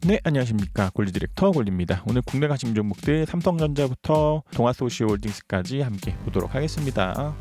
네, 안녕하십니까. 골리 디렉터 골리입니다. 오늘 국내 가심 종목들 삼성전자부터 동아소시홀딩스까지 함께 보도록 하겠습니다.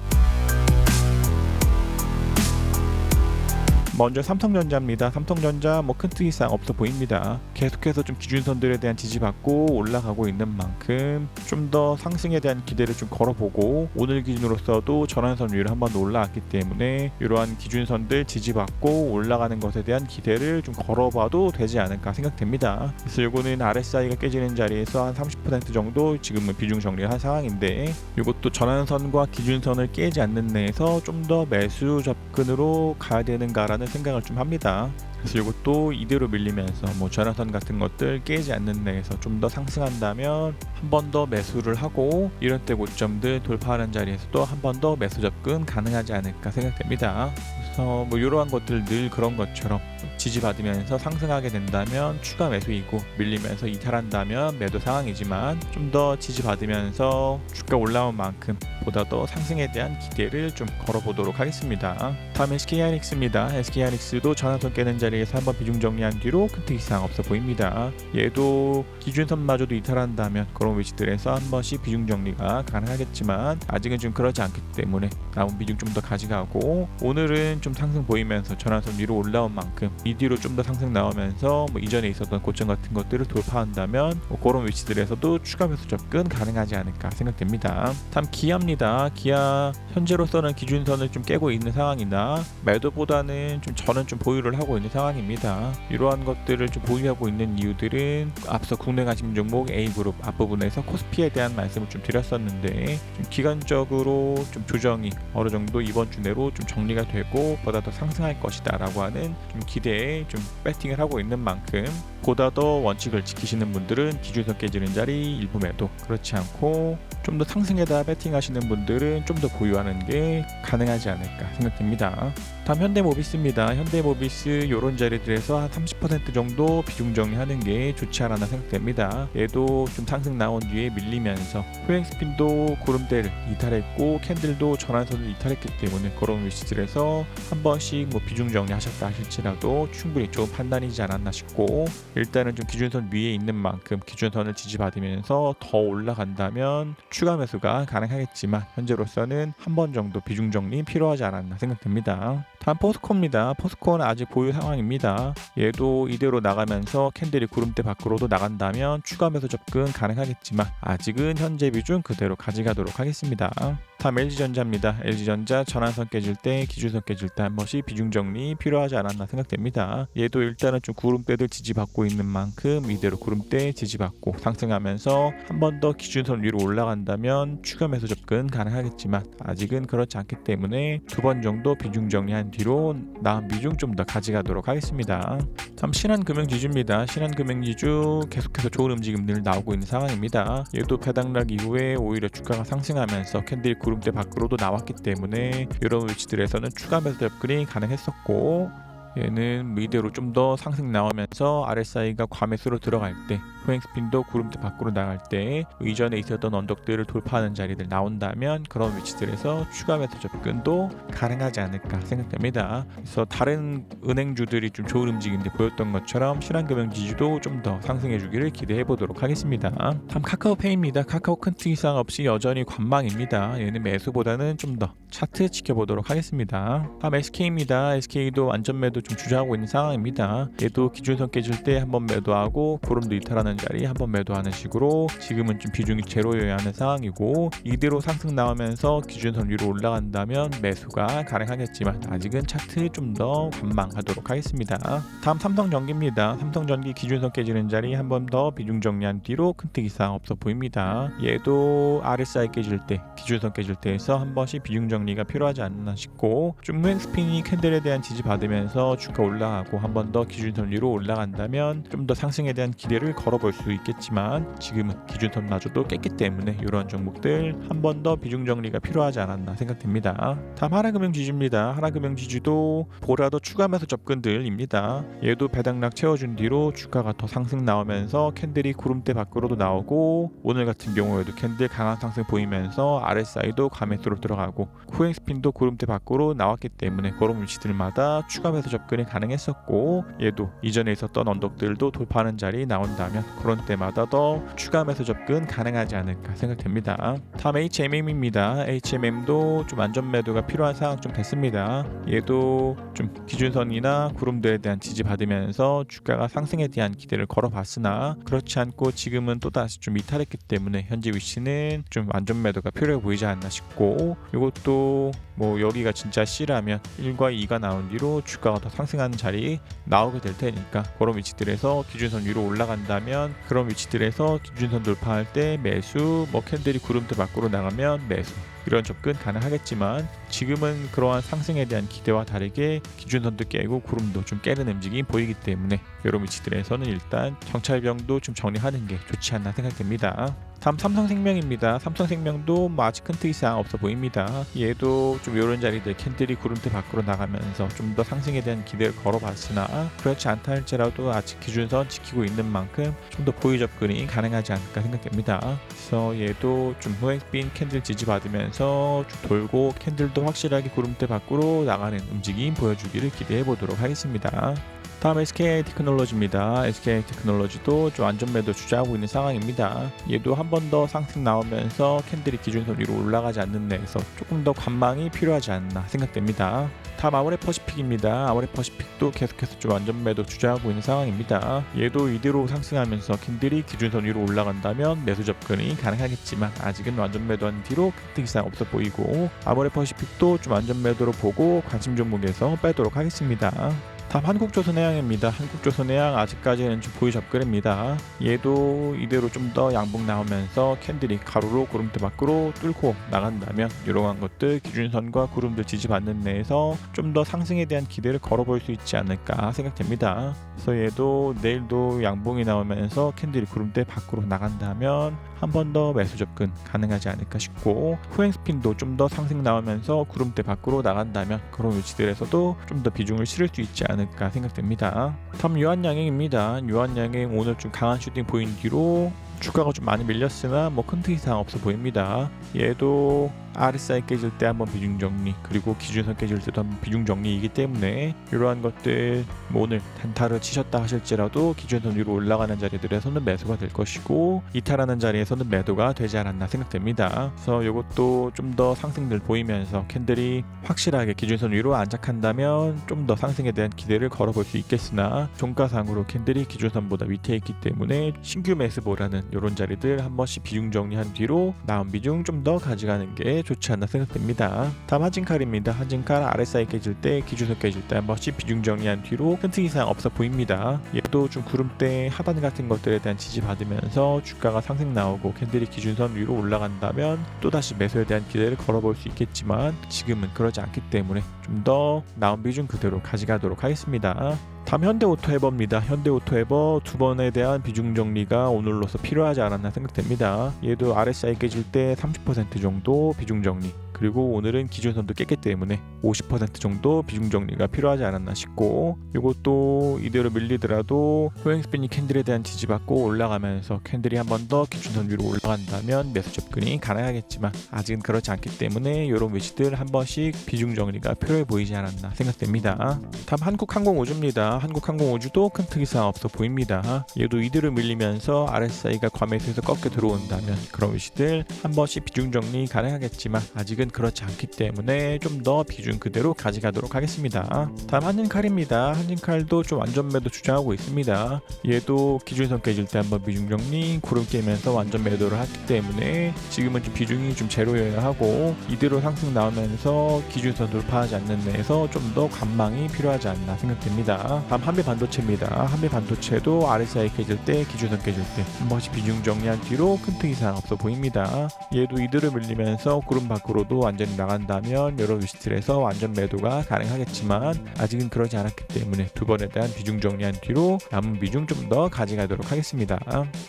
먼저 삼성전자입니다. 삼성전자 큰 특이사항 없어 보입니다. 계속해서 좀 기준선들에 대한 지지받고 올라가고 있는 만큼 좀 더 상승에 대한 기대를 좀 걸어보고, 오늘 기준으로서도 전환선 위로 한번 올라왔기 때문에 이러한 기준선들 지지받고 올라가는 것에 대한 기대를 좀 걸어봐도 되지 않을까 생각됩니다. 그래서 이거는 RSI가 깨지는 자리에서 한 30% 정도 지금은 비중 정리를 한 상황인데, 이것도 전환선과 기준선을 깨지 않는 내에서 좀 더 매수 접근으로 가야 되는가라는 생각을 좀 합니다. 그래서 이것도 이대로 밀리면서 전환선 같은 것들 깨지 않는 내에서 좀 더 상승한다면 한 번 더 매수를 하고, 이런 때 고점들 돌파하는 자리에서도 한 번 더 매수 접근 가능하지 않을까 생각됩니다. 그래서 이러한 것들 늘 그런 것처럼 지지받으면서 상승하게 된다면 추가 매수이고, 밀리면서 이탈한다면 매도 상황이지만 좀 더 지지받으면서 주가 올라온 만큼 보다 더 상승에 대한 기대를 좀 걸어보도록 하겠습니다. 다음 SK하이닉스입니다. SK하이닉스도 전환선 깨는 자리에서 한번 비중 정리한 뒤로 큰 특이사항 없어 보입니다. 얘도 기준선마저도 이탈한다면 그런 위치들에서 한 번씩 비중 정리가 가능하겠지만, 아직은 좀 그러지 않기 때문에 남은 비중 좀 더 가져가고, 오늘은 좀 상승 보이면서 전환선 위로 올라온 만큼 이 뒤로 좀 더 상승 나오면서 이전에 있었던 고점 같은 것들을 돌파한다면 그런 위치들에서도 추가 매수 접근 가능하지 않을까 생각됩니다. 다음 기아입니다. 기아 현재로서는 기준선을 좀 깨고 있는 상황이나 매도보다는 저는 좀 보유를 하고 있는 상황입니다. 이러한 것들을 좀 보유하고 있는 이유들은 앞서 국내 가심 종목 A그룹 앞부분에서 코스피에 대한 말씀을 좀 드렸었는데, 좀 기간적으로 좀 조정이 어느 정도 이번 주 내로 좀 정리가 되고 보다 더 상승할 것이다 라고 하는 좀 기대에 좀 배팅을 하고 있는 만큼, 보다 더 원칙을 지키시는 분들은 기준선 깨지는 자리 일부 매도, 그렇지 않고 좀 더 상승에다 배팅하시는 분들은 좀 더 보유하는 게 가능하지 않을까 생각됩니다. 다음 현대모비스입니다. 현대모비스 이런 자리들에서 한 30% 정도 비중 정리하는 게 좋지 않았나 생각됩니다. 얘도 좀 상승 나온 뒤에 밀리면서 후행스핀도 구름대를 이탈했고 캔들도 전환선을 이탈했기 때문에 그런 위치들에서 한 번씩 비중 정리하셨다 하실지라도 충분히 좋은 판단이지 않았나 싶고, 일단은 좀 기준선 위에 있는 만큼 기준선을 지지받으면서 더 올라간다면 추가 매수가 가능하겠지만, 현재로서는 한 번 정도 비중 정리 필요하지 않았나 생각됩니다. 다음 포스코입니다. 포스코는 아직 보유 상황입니다. 얘도 이대로 나가면서 캔들이 구름대 밖으로도 나간다면 추가 매수 접근 가능하겠지만, 아직은 현재 비중 그대로 가져가도록 하겠습니다. 다음 LG전자입니다. LG전자 전환선 깨질 때, 기준선 깨질 때 한 번씩 비중 정리 필요하지 않았나 생각됩니다. 얘도 일단은 좀 구름대들 지지받고 있는 만큼 이대로 구름대 지지받고 상승하면서 한 번 더 기준선 위로 올라간다면 추가 매수 접근 가능하겠지만, 아직은 그렇지 않기 때문에 두 번 정도 비중 정리한 뒤로 남은 비중 좀 더 가져가도록 하겠습니다. 다음 신한금융지주입니다. 신한금융지주 계속해서 좋은 움직임들 나오고 있는 상황입니다. 얘도 배당락 이후에 오히려 주가가 상승하면서 캔들 구름대 밖으로도 나왔기 때문에 이런 위치들에서는 추가 매수 접근이 가능했었고, 얘는 이대로 좀 더 상승 나오면서 RSI가 과매수로 들어갈 때, 후행스핀도 구름대 밖으로 나갈 때 이전에 있었던 언덕들을 돌파하는 자리들 나온다면 그런 위치들에서 추가 매수 접근도 가능하지 않을까 생각됩니다. 그래서 다른 은행주들이 좀 좋은 움직임들 보였던 것처럼 신한금융지주도 좀 더 상승해 주기를 기대해 보도록 하겠습니다. 다음 카카오페이입니다. 카카오 큰 특이사항 없이 여전히 관망입니다. 얘는 매수보다는 좀 더 차트 지켜보도록 하겠습니다. 다음 SK입니다. SK도 안전 매도 좀 주저하고 있는 상황입니다. 얘도 기준선 깨질 때 한번 매도하고 구름도 이탈하는 자리 한번 매도하는 식으로 지금은 좀 비중이 제로여야 하는 상황이고, 이대로 상승 나오면서 기준선 위로 올라간다면 매수가 가능하겠지만, 아직은 차트 좀 더 관망하도록 하겠습니다. 다음 삼성전기입니다. 삼성전기 기준선 깨지는 자리 한번 더 비중 정리한 뒤로 큰 특이사항 없어 보입니다. 얘도 RSI 깨질 때, 기준선 깨질 때에서 한 번씩 비중 정리가 필요하지 않나 싶고, 중후행 스핀이 캔들에 대한 지지 받으면서 주가 올라가고 한 번 더 기준선 위로 올라간다면 좀 더 상승에 대한 기대를 걸어볼 수 있겠지만, 지금은 기준선마저도 깼기 때문에 이런 종목들 한 번 더 비중 정리가 필요하지 않았나 생각됩니다. 다음 하나금융지주입니다. 하나금융지주도 보라도 추가 매수 접근들입니다. 얘도 배당락 채워준 뒤로 주가가 더 상승 나오면서 캔들이 구름대 밖으로도 나오고, 오늘 같은 경우에도 캔들 강한 상승 보이면서 RSI도 과매수로 들어가고 후행스핀도 구름대 밖으로 나왔기 때문에 그런 위치들마다 추가 매수 접근 접근이 가능했었고, 얘도 이전에 있었던 언덕들도 돌파하는 자리 나온다면 그런 때마다 더 추가 매수 접근 가능하지 않을까 생각됩니다. 다음 HMM입니다. HMM도 좀 안전 매도가 필요한 상황 좀 됐습니다. 얘도 좀 기준선이나 구름들에 대한 지지 받으면서 주가가 상승에 대한 기대를 걸어봤으나 그렇지 않고 지금은 또다시 좀 이탈했기 때문에 현재 위치는 좀 안전 매도가 필요해 보이지 않나 싶고, 이것도 뭐 여기가 진짜 C라면 1과 2가 나온 뒤로 주가가 더 상승하는 자리 나오게 될 테니까 그런 위치들에서 기준선 위로 올라간다면 그런 위치들에서 기준선 돌파할 때 매수, 뭐 캔들이 구름대 밖으로 나가면 매수, 이런 접근 가능하겠지만 지금은 그러한 상승에 대한 기대와 다르게 기준선도 깨고 구름도 좀 깨는 움직임이 보이기 때문에 이런 위치들에서는 일단 정찰병도 좀 정리하는 게 좋지 않나 생각됩니다. 다음 삼성생명입니다. 삼성생명도 뭐 아직 큰 특이사항 없어 보입니다. 얘도 좀 이런 자리들 캔들이 구름대 밖으로 나가면서 좀 더 상승에 대한 기대를 걸어봤으나 그렇지 않다 할지라도 아직 기준선 지키고 있는 만큼 좀 더 보유 접근이 가능하지 않을까 생각됩니다. 그래서 얘도 좀 후행스핀 캔들 지지받으면서 좀 돌고 캔들도 확실하게 구름대 밖으로 나가는 움직임 보여주기를 기대해 보도록 하겠습니다. 다음 SK테크놀로지입니다. SK테크놀로지도 좀 안전매도 주저하고 있는 상황입니다. 얘도 한 번 더 상승 나오면서 캔들이 기준선 위로 올라가지 않는 데에서 조금 더 관망이 필요하지 않나 생각됩니다. 다음 아모레퍼시픽입니다. 아모레퍼시픽도 계속해서 좀 안전매도 주저하고 있는 상황입니다. 얘도 이대로 상승하면서 캔들이 기준선 위로 올라간다면 매수 접근이 가능하겠지만 아직은 안전매도한 뒤로 큰 특이사항 없어 보이고, 아모레퍼시픽도 좀 안전매도로 보고 관심 종목에서 빼도록 하겠습니다. 다음 한국조선해양입니다. 한국조선해양 아직까지는 좀 보유 접근입니다. 얘도 이대로 좀 더 양봉 나오면서 캔들이 가로로 구름대 밖으로 뚫고 나간다면 이러한 것들 기준선과 구름들 지지받는 내에서 좀 더 상승에 대한 기대를 걸어볼 수 있지 않을까 생각됩니다. 그래서 얘도 내일도 양봉이 나오면서 캔들이 구름대 밖으로 나간다면 한 번 더 매수 접근 가능하지 않을까 싶고, 후행스핀도 좀 더 상승 나오면서 구름대 밖으로 나간다면 그런 위치들에서도 좀 더 비중을 실을 수 있지 않을까 생각됩니다. 다음 유한양행입니다. 유한양행 오늘 좀 강한 슈팅 보인 뒤로 주가가 좀 많이 밀렸으나 뭐 큰 특이사항 없어 보입니다. 얘도 RSI 깨질 때 한번 비중 정리, 그리고 기준선 깨질 때도 한번 비중 정리이기 때문에 이러한 것들 뭐 오늘 단타를 치셨다 하실지라도 기준선 위로 올라가는 자리들에서는 매수가 될 것이고 이탈하는 자리에서는 매도가 되지 않았나 생각됩니다. 그래서 이것도 좀 더 상승들 보이면서 캔들이 확실하게 기준선 위로 안착한다면 좀 더 상승에 대한 기대를 걸어볼 수 있겠으나 종가상으로 캔들이 기준선보다 밑에 있기 때문에 신규 매수보라는 이런 자리들 한 번씩 비중 정리한 뒤로 나온 비중 좀 더 가져가는 게 좋지 않나 생각됩니다. 다음 한진칼입니다. 한진칼 RSI 깨질 때 기준선 깨질 때 한 번씩 비중 정리한 뒤로 큰 특이사항 없어 보입니다. 얘도 좀 구름대 하단 같은 것들에 대한 지지 받으면서 주가가 상승 나오고 캔들이 기준선 위로 올라간다면 또다시 매수에 대한 기대를 걸어볼 수 있겠지만 지금은 그러지 않기 때문에 좀 더 나온 비중 그대로 가져가도록 하겠습니다. 다음 현대오토에버입니다. 현대오토에버 두 번에 대한 비중 정리가 오늘로서 필요하지 않았나 생각됩니다. 얘도 RSI 깨질 때 30% 정도 비중 정리, 그리고 오늘은 기준선도 깼기 때문에 50% 정도 비중 정리가 필요하지 않았나 싶고, 이것도 이대로 밀리더라도 호행스핀이 캔들에 대한 지지받고 올라가면서 캔들이 한 번 더 기준선 위로 올라간다면 매수 접근이 가능하겠지만 아직은 그렇지 않기 때문에 이런 위치들 한 번씩 비중 정리가 필요해 보이지 않았나 생각됩니다. 다음 한국항공우주입니다. 한국항공우주도 큰 특이사항 없어 보입니다. 얘도 이대로 밀리면서 RSI가 과매수에서 꺾여 들어온다면 그런 위치들 한 번씩 비중 정리 가능하겠지만 아직은 그렇지 않기 때문에 좀 더 비중 그대로 가져가도록 하겠습니다. 다음 한진칼입니다. 한진칼도 좀 완전매도 주장하고 있습니다. 얘도 기준선 깨질 때 한번 비중 정리, 구름 깨면서 완전 매도를 하기 때문에 지금은 좀 비중이 좀 제로여야 하고 이대로 상승 나오면서 기준선 돌파하지 않는 데에서 좀 더 관망이 필요하지 않나 생각됩니다. 다음 한미반도체입니다. 한미반도체도 RSI 깨질 때, 기준선 깨질 때 한 번씩 비중 정리한 뒤로 큰 특이사항 없어 보입니다. 얘도 이대로 밀리면서 구름 밖으로도 완전히 나간다면 여러 위치들에서 완전 매도가 가능하겠지만 아직은 그러지 않았기 때문에 두 번에 대한 비중 정리한 뒤로 남은 비중 좀 더 가져가도록 하겠습니다.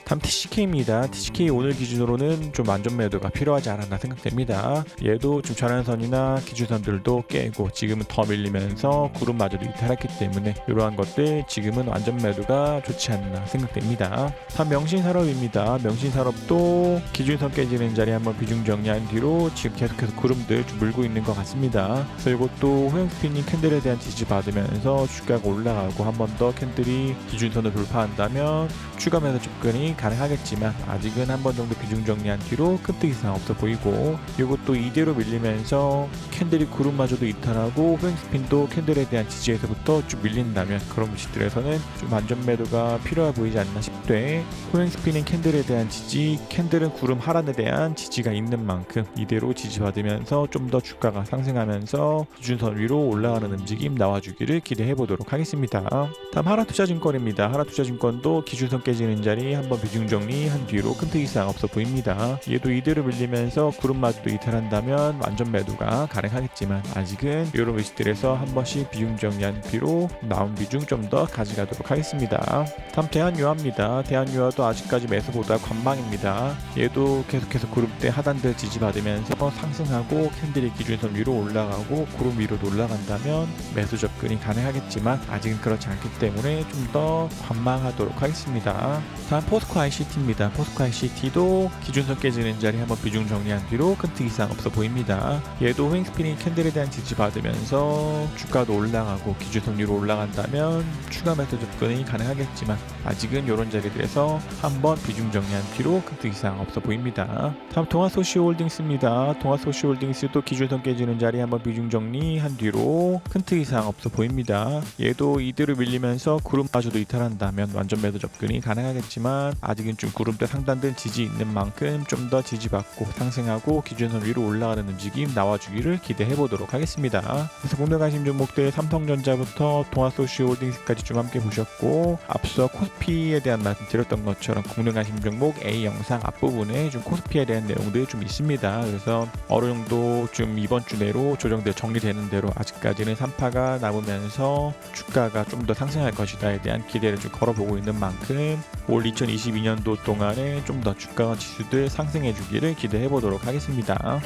다음 TCK입니다. TCK 오늘 기준으로는 좀 완전 매도가 필요하지 않았나 생각됩니다. 얘도 좀 전환선이나 기준선들도 깨고 지금은 더 밀리면서 구름마저도 이탈했기 때문에 이러한 이러한 것들 지금은 완전 매도가 좋지 않나 생각됩니다. 다음 명신산업입니다. 명신산업도 기준선 깨지는 자리 한번 비중 정리한 뒤로 지금 계속해서 구름들 좀 물고 있는 것 같습니다. 그래서 이것도 호영스피닝 캔들에 대한 지지 받으면서 주가가 올라가고 한 번 더 캔들이 기준선을 돌파한다면 추가 매수 접근이 가능하겠지만 아직은 한 번 정도 비중 정리한 뒤로 큰 특 이상 없어 보이고, 이것도 이대로 밀리면서 캔들이 구름마저도 이탈하고 호영스핀도 캔들에 대한 지지에서부터 쭉 밀린다면 그런 위치들에서는 좀 안전 매도가 필요해 보이지 않나 싶되, 호영스핀은 캔들에 대한 지지, 캔들은 구름 하란에 대한 지지가 있는 만큼 이대로 지지받으면서 좀 더 주가가 상승하면서 기준선 위로 올라가는 움직임 나와주기를 기대해 보도록 하겠습니다. 다음 하나투자증권입니다. 하나투자증권도 기준선 깨지는 자리 한번 비중 정리한 뒤로 큰 특 이상 없어 보입니다. 얘도 이대로 밀리면서 구름마저도 이탈한다면 완전 매도가 가능하겠지만 아직은 이런 위치들에서 한 번씩 비중 정리한 뒤로 나온 비중 좀 더 가져가도록 하겠습니다. 다음 대한유화입니다. 대한유화도 아직까지 매수보다 관망입니다. 얘도 계속해서 구름대 하단들 지지받으면서 상승하고 캔들이 기준선 위로 올라가고 구름 위로도 올라간다면 매수 접근이 가능하겠지만 아직은 그렇지 않기 때문에 좀 더 관망하도록 하겠습니다. 다음 포스코 ICT입니다. 포스코 ICT도 기준선 깨지는 자리 한번 비중 정리한 뒤로 큰 특 이상 없어 보입니다. 얘도 횡스피닝 캔들에 대한 지지받으면서 주가도 올라가고 기준선 위로 올라간다면 추가 매수 접근이 가능하겠지만 아직은 이런 자리들에서 한번 비중 정리한 뒤로 큰 특 이상 없어 보입니다. 다음 동아소시홀딩스입니다. 동아소시홀딩스도 기준선 깨지는 자리 한번 비중 정리한 뒤로 큰 특 이상 없어 보입니다. 얘도 이대로 밀리면서 구름마저도 이탈한다면 완전 매도 접근이 가능하겠지만 아직은 좀 구름대 상단들 지지 있는 만큼 좀 더 지지받고 상승하고 기준선 위로 올라가는 움직임 나와주기를 기대해 보도록 하겠습니다. 그래서 공략 관심 종목들 삼성전자부터 동아소시홀딩스까지 좀 함께 보셨고, 앞서 코스피에 대한 말씀 드렸던 것처럼 공략 관심 종목 A 영상 앞부분에 좀 코스피에 대한 내용들이 좀 있습니다. 그래서 어느 정도 좀 이번 주 내로 조정돼 정리되는 대로 아직까지는 3파가 남으면서 주가가 좀 더 상승할 것이다에 대한 기대를 좀 걸어보고 있는 만큼 올 2022년도 동안에 좀 더 주가와 지수들 상승해 주기를 기대해 보도록 하겠습니다.